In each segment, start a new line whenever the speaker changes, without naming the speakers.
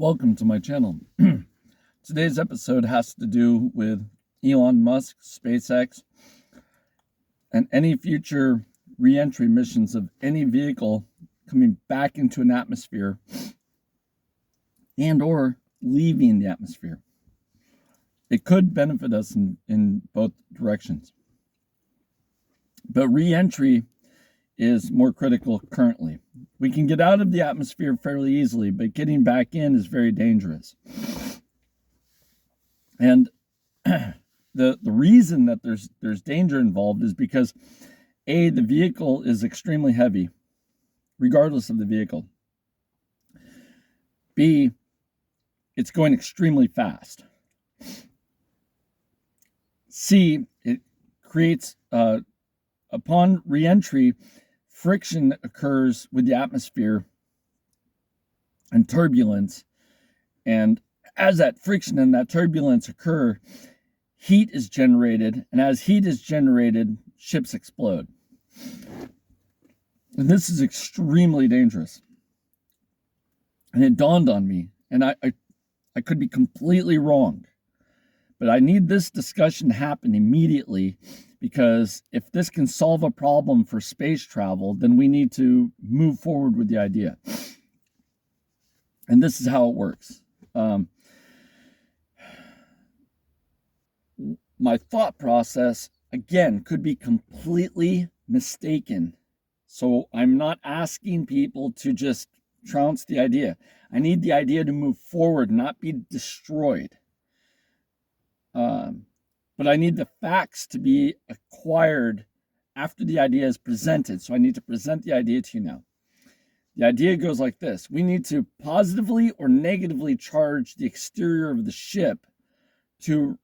Welcome to my channel. Today's episode has to do with Elon Musk, SpaceX, and any future re-entry missions of any vehicle coming back into an atmosphere and or leaving the atmosphere. It could benefit us in both directions. But re-entry is more critical currently. We can get out of the atmosphere fairly easily, but getting back in is very dangerous. And the reason that there's danger involved is because A, the vehicle is extremely heavy, regardless of the vehicle. B, it's going extremely fast. C, it creates, upon re-entry, friction occurs with the atmosphere and turbulence. And as that friction and that turbulence occur, heat is generated. And as heat is generated, ships explode. And this is extremely dangerous. And it dawned on me, and I could be completely wrong, but I need this discussion to happen immediately, because if this can solve a problem for space travel, then we need to move forward with the idea. And this is how it works. My thought process, again, could be completely mistaken. So I'm not asking people to just trounce the idea. I need the idea to move forward, not be destroyed. But I need the facts to be acquired after the idea is presented. So I need to present the idea to you now. The idea goes like this. We need to positively or negatively charge the exterior of the ship to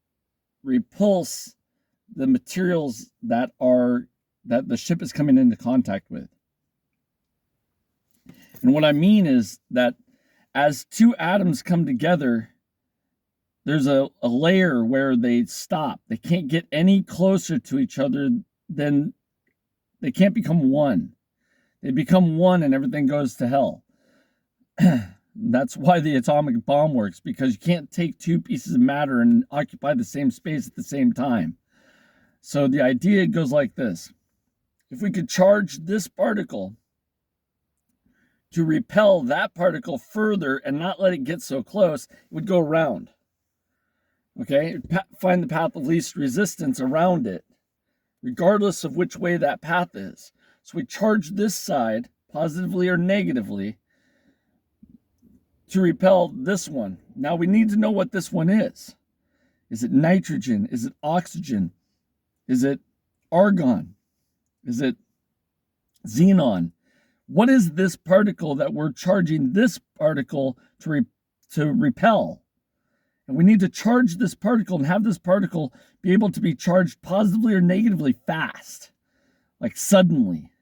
repulse the materials that the ship is coming into contact with. And what I mean is that as two atoms come together, there's a layer where they stop. They can't get any closer to each other than they can't become one. They become one and everything goes to hell. That's why the atomic bomb works, because you can't take two pieces of matter and occupy the same space at the same time. So the idea goes like this. If we could charge this particle to repel that particle further and not let it get so close, it would go around. Okay, find the path of least resistance around it, regardless of which way that path is. So we charge this side, positively or negatively, to repel this one. Now we need to know what this one is. Is it nitrogen? Is it oxygen? Is it argon? Is it xenon? What is this particle that we're charging this particle to repel? And we need to charge this particle and have this particle be able to be charged positively or negatively fast, like suddenly,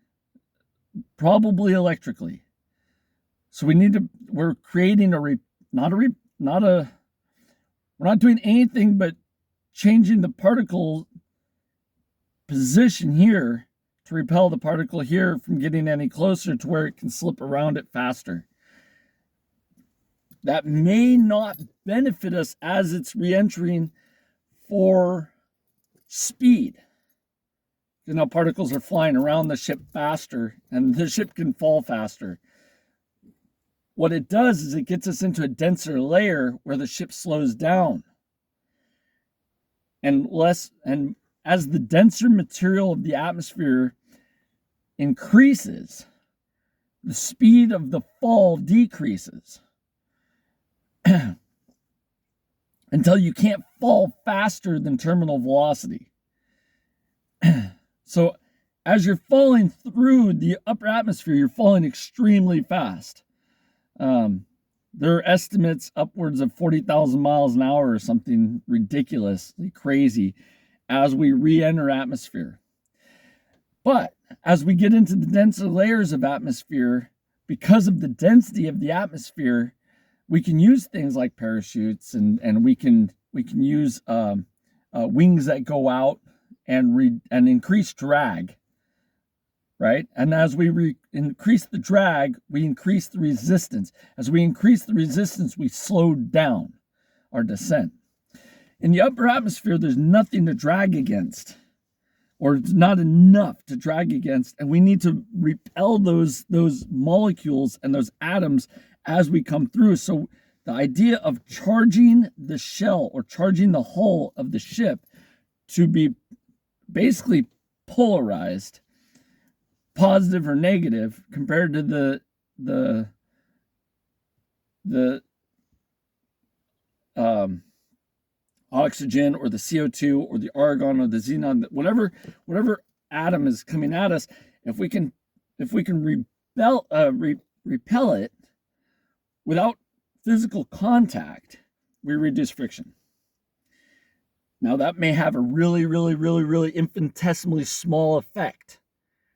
probably electrically. So we're creating we're not doing anything but changing the particle position here to repel the particle here from getting any closer to where it can slip around it faster. That may not benefit us as it's re-entering for speed. Because now particles are flying around the ship faster and the ship can fall faster. What it does is it gets us into a denser layer where the ship slows down. And as the denser material of the atmosphere increases, the speed of the fall decreases. Until you can't fall faster than terminal velocity. So as you're falling through the upper atmosphere, you're falling extremely fast. There are estimates upwards of 40,000 miles an hour or something ridiculously crazy as we re-enter atmosphere. But as we get into the denser layers of atmosphere, because of the density of the atmosphere, we can use things like parachutes and we can use wings that go out and increase drag, right? And as we increase the drag, we increase the resistance. As we increase the resistance, we slow down our descent. In the upper atmosphere, there's nothing to drag against, or it's not enough to drag against, and we need to repel those molecules and those atoms as we come through. So the idea of charging the shell or charging the hull of the ship to be basically polarized, positive or negative, compared to the oxygen or the CO2 or the argon or the xenon, whatever atom is coming at us, if we can repel it without physical contact, we reduce friction. Now that may have a really infinitesimally small effect.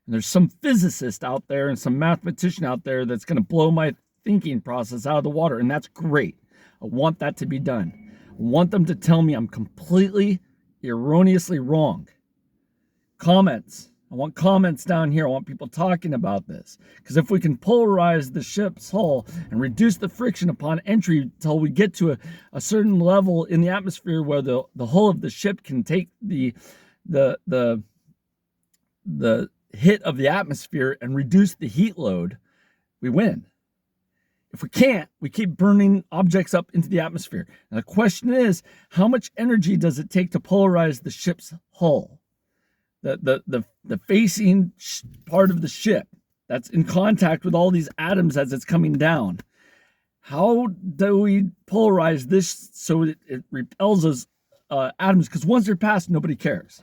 And there's some physicist out there and some mathematician out there that's going to blow my thinking process out of the water, and that's great. I want that to be done. I want them to tell me I'm completely erroneously wrong. Comments. I want comments down here. I want people talking about this. Because if we can polarize the ship's hull and reduce the friction upon entry until we get to a certain level in the atmosphere where the hull of the ship can take the hit of the atmosphere and reduce the heat load, we win. If we can't, we keep burning objects up into the atmosphere. And the question is, how much energy does it take to polarize the ship's hull? The facing part of the ship that's in contact with all these atoms as it's coming down. How do we polarize this so it repels those atoms? Because once they're passed, nobody cares.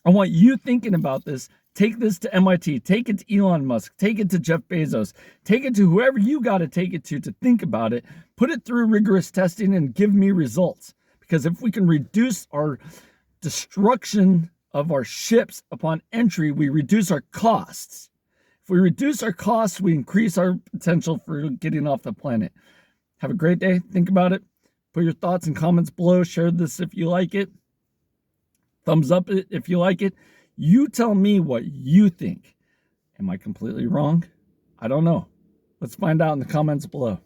I want you thinking about this. Take this to MIT. Take it to Elon Musk. Take it to Jeff Bezos. Take it to whoever you got to take it to think about it. Put it through rigorous testing and give me results. Because if we can reduce our destruction of our ships upon entry, we reduce our costs. If we reduce our costs, we increase our potential for getting off the planet. Have a great day. Think about it. Put your thoughts and comments below. Share this if you like it. Thumbs up it if you like it. You tell me what you think. Am I completely wrong? I don't know. Let's find out in the comments below.